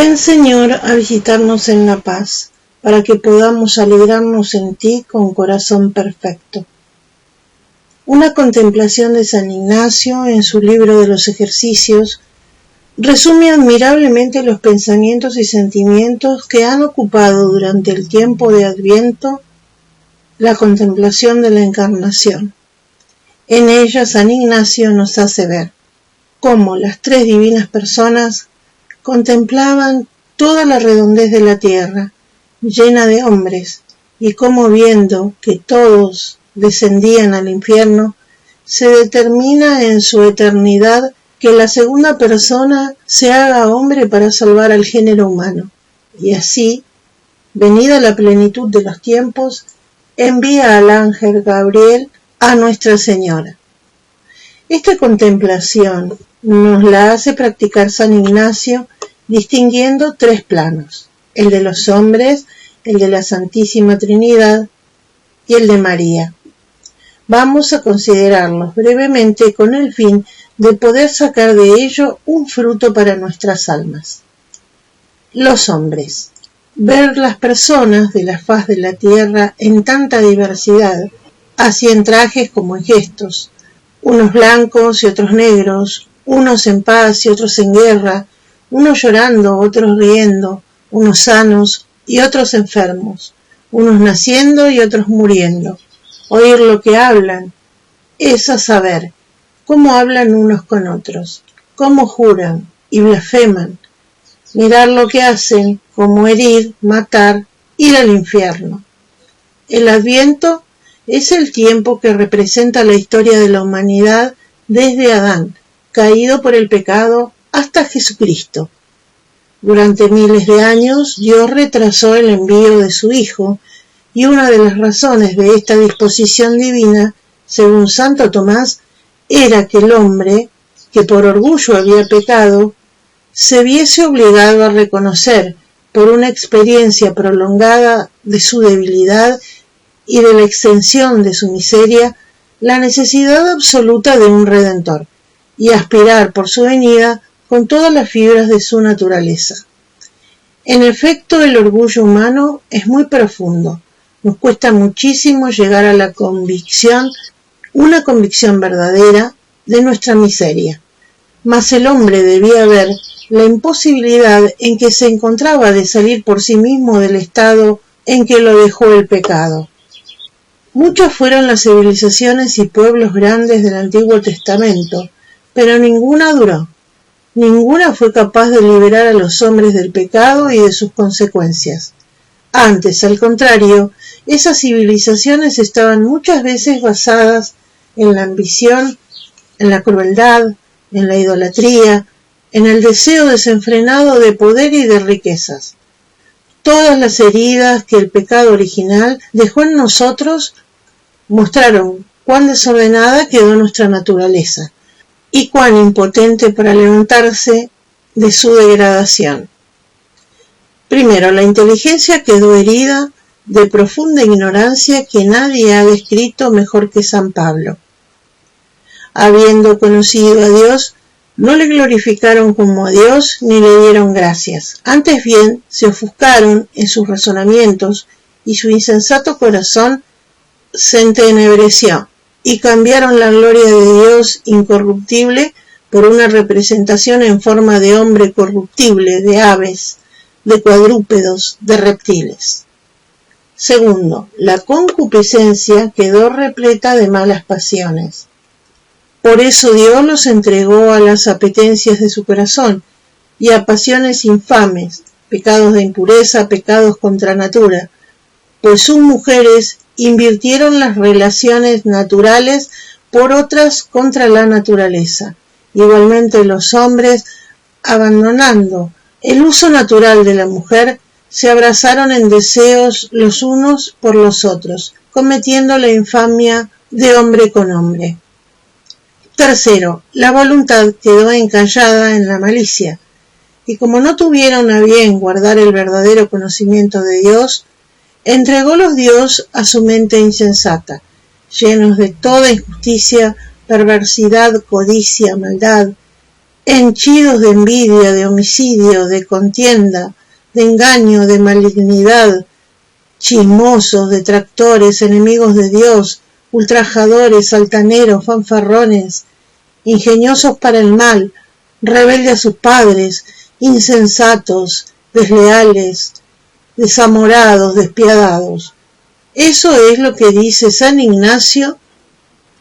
Ven, Señor, a visitarnos en la paz, para que podamos alegrarnos en ti con corazón perfecto. Una contemplación de San Ignacio en su libro de los ejercicios resume admirablemente los pensamientos y sentimientos que han ocupado durante el tiempo de Adviento la contemplación de la Encarnación. En ella San Ignacio nos hace ver cómo las tres divinas personas contemplaban toda la redondez de la tierra, llena de hombres, y cómo viendo que todos descendían al infierno, se determina en su eternidad que la segunda persona se haga hombre para salvar al género humano, y así, venida la plenitud de los tiempos, envía al ángel Gabriel a Nuestra Señora. Esta contemplación nos la hace practicar San Ignacio distinguiendo tres planos, el de los hombres, el de la Santísima Trinidad y el de María. Vamos a considerarlos brevemente con el fin de poder sacar de ello un fruto para nuestras almas. Los hombres. Ver las personas de la faz de la tierra en tanta diversidad, así en trajes como en gestos, unos blancos y otros negros, unos en paz y otros en guerra, unos llorando, otros riendo, unos sanos y otros enfermos, unos naciendo y otros muriendo. Oír lo que hablan es a saber cómo hablan unos con otros, cómo juran y blasfeman, mirar lo que hacen, como herir, matar, ir al infierno. El Adviento es el tiempo que representa la historia de la humanidad desde Adán, caído por el pecado, hasta Jesucristo. Durante miles de años, Dios retrasó el envío de su Hijo, y una de las razones de esta disposición divina, según Santo Tomás, era que el hombre, que por orgullo había pecado, se viese obligado a reconocer, por una experiencia prolongada de su debilidad y de la extensión de su miseria, la necesidad absoluta de un Redentor, y aspirar por su venida con todas las fibras de su naturaleza. En efecto, el orgullo humano es muy profundo. Nos cuesta muchísimo llegar a la convicción, una convicción verdadera, de nuestra miseria. Mas el hombre debía ver la imposibilidad en que se encontraba de salir por sí mismo del estado en que lo dejó el pecado. Muchas fueron las civilizaciones y pueblos grandes del Antiguo Testamento, pero ninguna duró. Ninguna fue capaz de liberar a los hombres del pecado y de sus consecuencias. Antes, al contrario, esas civilizaciones estaban muchas veces basadas en la ambición, en la crueldad, en la idolatría, en el deseo desenfrenado de poder y de riquezas. Todas las heridas que el pecado original dejó en nosotros mostraron cuán desordenada quedó nuestra naturaleza y cuán impotente para levantarse de su degradación. Primero, la inteligencia quedó herida de profunda ignorancia que nadie ha descrito mejor que San Pablo. Habiendo conocido a Dios, no le glorificaron como a Dios ni le dieron gracias. Antes bien, se ofuscaron en sus razonamientos y su insensato corazón se entenebreció y cambiaron la gloria de Dios incorruptible por una representación en forma de hombre corruptible, de aves, de cuadrúpedos, de reptiles. Segundo, la concupiscencia quedó repleta de malas pasiones. Por eso Dios los entregó a las apetencias de su corazón y a pasiones infames, pecados de impureza, pecados contra natura, pues sus mujeres invirtieron las relaciones naturales por otras contra la naturaleza. Igualmente los hombres, abandonando el uso natural de la mujer, se abrazaron en deseos los unos por los otros, cometiendo la infamia de hombre con hombre. Tercero, la voluntad quedó encallada en la malicia, y como no tuvieron a bien guardar el verdadero conocimiento de Dios, entrególos Dios a su mente insensata, llenos de toda injusticia, perversidad, codicia, maldad, henchidos de envidia, de homicidio, de contienda, de engaño, de malignidad, chismosos, detractores, enemigos de Dios, ultrajadores, altaneros, fanfarrones, ingeniosos para el mal, rebeldes a sus padres, insensatos, desleales, desamorados, despiadados. Eso es lo que dice San Ignacio,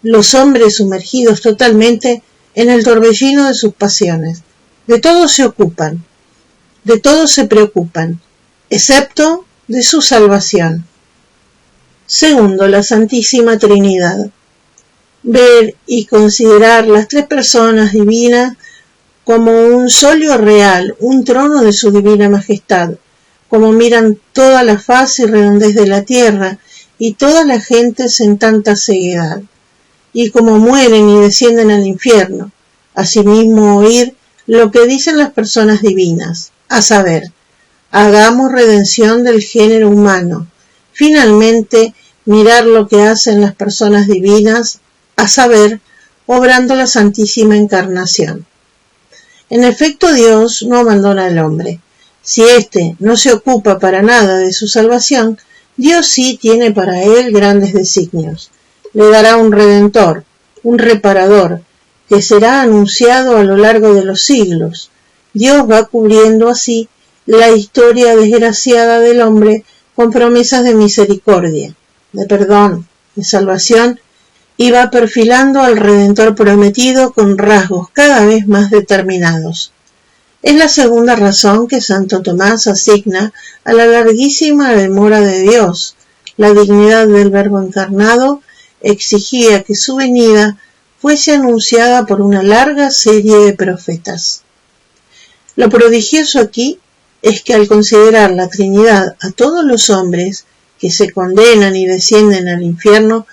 los hombres sumergidos totalmente en el torbellino de sus pasiones. De todo se ocupan, de todo se preocupan, excepto de su salvación. Segundo, la Santísima Trinidad. Ver y considerar las tres personas divinas como un solio real, un trono de su divina majestad, como miran toda la faz y redondez de la tierra y todas las gentes en tanta ceguedad, y como mueren y descienden al infierno, asimismo oír lo que dicen las personas divinas, a saber, hagamos redención del género humano, finalmente mirar lo que hacen las personas divinas, a saber, obrando la Santísima Encarnación. En efecto, Dios no abandona al hombre. Si éste no se ocupa para nada de su salvación, Dios sí tiene para él grandes designios. Le dará un Redentor, un Reparador, que será anunciado a lo largo de los siglos. Dios va cubriendo así la historia desgraciada del hombre con promesas de misericordia, de perdón, de salvación, y va perfilando al Redentor prometido con rasgos cada vez más determinados. Es la segunda razón que Santo Tomás asigna a la larguísima demora de Dios. La dignidad del Verbo encarnado exigía que su venida fuese anunciada por una larga serie de profetas. Lo prodigioso aquí es que al considerar la Trinidad a todos los hombres que se condenan y descienden al infierno,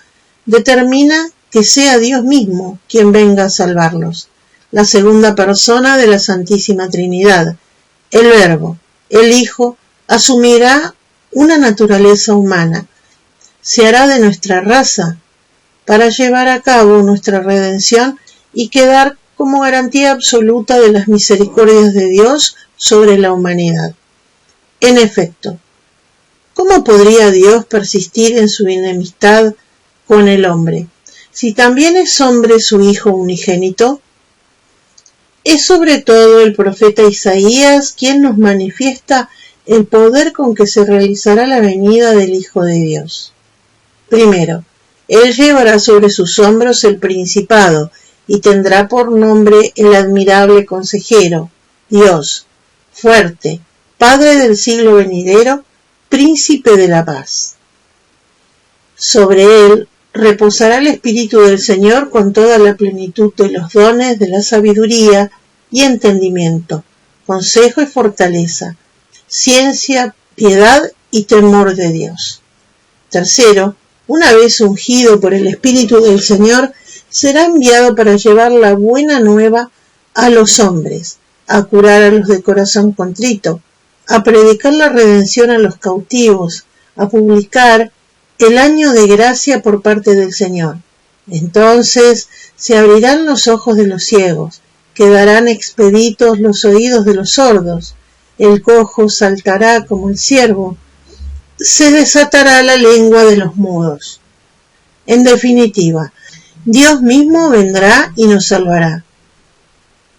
determina que sea Dios mismo quien venga a salvarlos, la segunda persona de la Santísima Trinidad, el Verbo, el Hijo, asumirá una naturaleza humana, se hará de nuestra raza para llevar a cabo nuestra redención y quedar como garantía absoluta de las misericordias de Dios sobre la humanidad. En efecto, ¿cómo podría Dios persistir en su enemistad con el hombre, si también es hombre su Hijo unigénito? Es sobre todo el profeta Isaías quien nos manifiesta el poder con que se realizará la venida del Hijo de Dios. Primero, Él llevará sobre sus hombros el principado y tendrá por nombre el admirable consejero, Dios, fuerte, Padre del siglo venidero, Príncipe de la paz. Sobre Él reposará el Espíritu del Señor con toda la plenitud de los dones de la sabiduría y entendimiento, consejo y fortaleza, ciencia, piedad y temor de Dios. Tercero, una vez ungido por el Espíritu del Señor, será enviado para llevar la buena nueva a los hombres, a curar a los de corazón contrito, a predicar la redención a los cautivos, a publicar el año de gracia por parte del Señor. Entonces se abrirán los ojos de los ciegos, quedarán expeditos los oídos de los sordos, el cojo saltará como el ciervo, se desatará la lengua de los mudos. En definitiva, Dios mismo vendrá y nos salvará,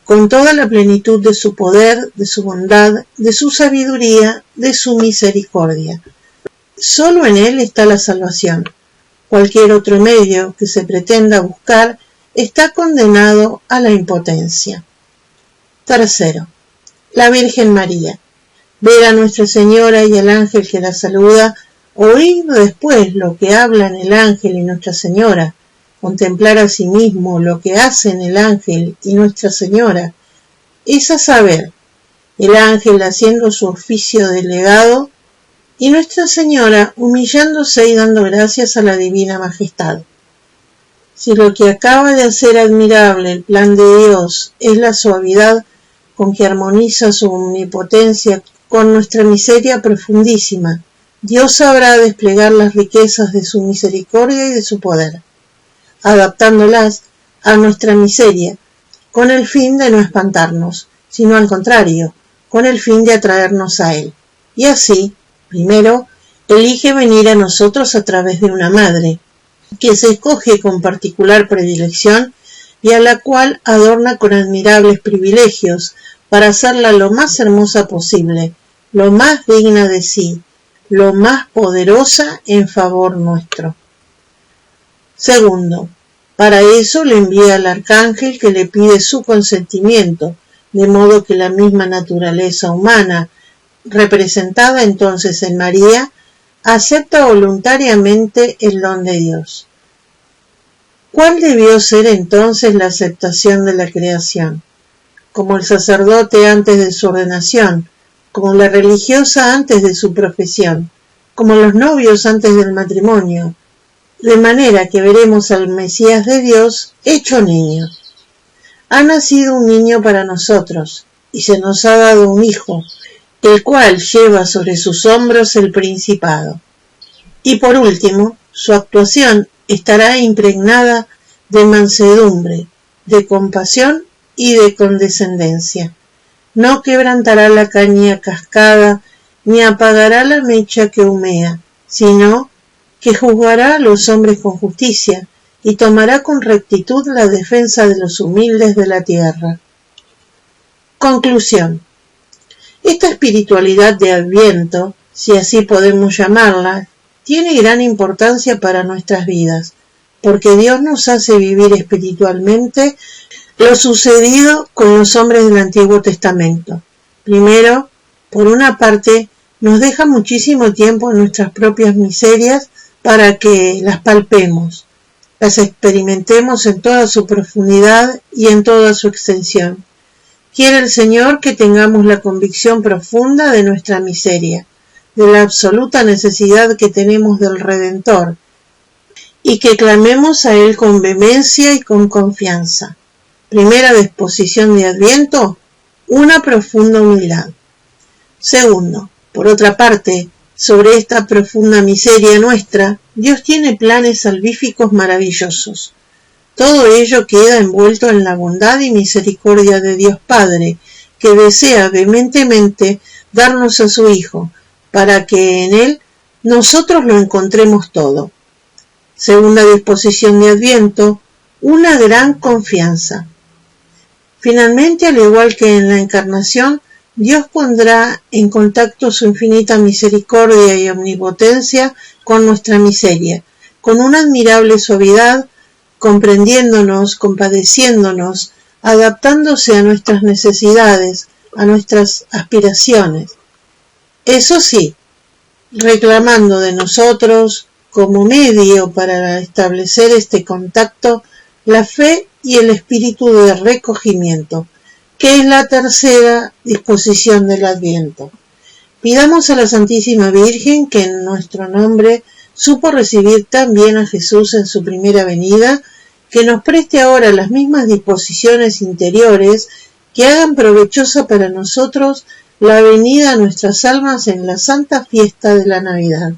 con toda la plenitud de su poder, de su bondad, de su sabiduría, de su misericordia. Solo en Él está la salvación. Cualquier otro medio que se pretenda buscar está condenado a la impotencia. Tercero, la Virgen María. Ver a Nuestra Señora y el ángel que la saluda, oír después lo que hablan el ángel y Nuestra Señora, contemplar a sí mismo lo que hacen el ángel y Nuestra Señora, es a saber, el ángel haciendo su oficio de legado y Nuestra Señora humillándose y dando gracias a la Divina Majestad. Si lo que acaba de hacer admirable el plan de Dios es la suavidad con que armoniza su omnipotencia con nuestra miseria profundísima, Dios sabrá desplegar las riquezas de su misericordia y de su poder, adaptándolas a nuestra miseria, con el fin de no espantarnos, sino al contrario, con el fin de atraernos a Él. Y así, primero, elige venir a nosotros a través de una madre, que se escoge con particular predilección y a la cual adorna con admirables privilegios para hacerla lo más hermosa posible, lo más digna de sí, lo más poderosa en favor nuestro. Segundo, para eso le envía al arcángel que le pide su consentimiento, de modo que la misma naturaleza humana, representada entonces en María, acepta voluntariamente el don de Dios. ¿Cuál debió ser entonces la aceptación de la creación? Como el sacerdote antes de su ordenación, como la religiosa antes de su profesión, como los novios antes del matrimonio, de manera que veremos al Mesías de Dios hecho niño. Ha nacido un niño para nosotros, y se nos ha dado un hijo, el cual lleva sobre sus hombros el principado. Y por último, su actuación estará impregnada de mansedumbre, de compasión y de condescendencia. No quebrantará la caña cascada, ni apagará la mecha que humea, sino que juzgará a los hombres con justicia y tomará con rectitud la defensa de los humildes de la tierra. Conclusión. Esta espiritualidad de Adviento, si así podemos llamarla, tiene gran importancia para nuestras vidas, porque Dios nos hace vivir espiritualmente lo sucedido con los hombres del Antiguo Testamento. Primero, por una parte, nos deja muchísimo tiempo en nuestras propias miserias para que las palpemos, las experimentemos en toda su profundidad y en toda su extensión. Quiere el Señor que tengamos la convicción profunda de nuestra miseria, de la absoluta necesidad que tenemos del Redentor, y que clamemos a Él con vehemencia y con confianza. Primera disposición de Adviento, una profunda humildad. Segundo, por otra parte, sobre esta profunda miseria nuestra, Dios tiene planes salvíficos maravillosos. Todo ello queda envuelto en la bondad y misericordia de Dios Padre, que desea vehementemente darnos a su Hijo, para que en Él nosotros lo encontremos todo. Segunda disposición de Adviento, una gran confianza. Finalmente, al igual que en la Encarnación, Dios pondrá en contacto su infinita misericordia y omnipotencia con nuestra miseria, con una admirable suavidad, comprendiéndonos, compadeciéndonos, adaptándose a nuestras necesidades, a nuestras aspiraciones. Eso sí, reclamando de nosotros, como medio para establecer este contacto, la fe y el espíritu de recogimiento, que es la tercera disposición del Adviento. Pidamos a la Santísima Virgen, que en nuestro nombre supo recibir tan bien a Jesús en su primera venida, que nos preste ahora las mismas disposiciones interiores que hagan provechosa para nosotros la venida a nuestras almas en la santa fiesta de la Navidad.